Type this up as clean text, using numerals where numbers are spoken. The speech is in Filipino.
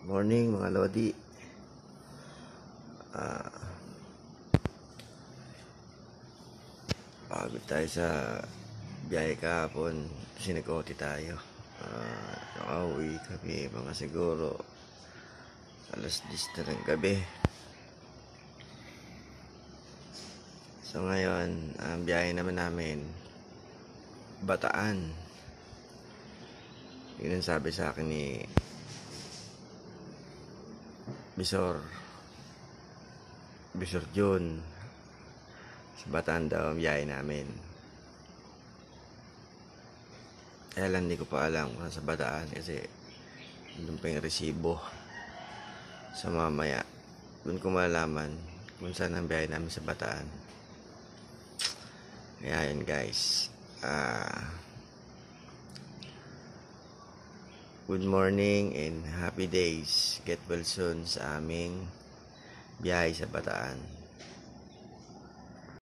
Morning mga lodi. Pagod tayo sa biyahe kahapon kasi nag-OT tayo. Nakauwi kami mga siguro alas 10 na ng gabi. So ngayon, ang biyahe naman namin Bataan. Yun ang sabi sa akin ni Bisor Jun, sa Bataan daw ang biyahe namin. Kaya lang hindi ko pa alam kung sa Bataan kasi doon pa yung resibo. So mamaya doon ko malalaman kung saan ang biyahe namin sa Bataan. Kaya yun guys, good morning and happy days. Get well soon sa aming biyahe sa Bataan.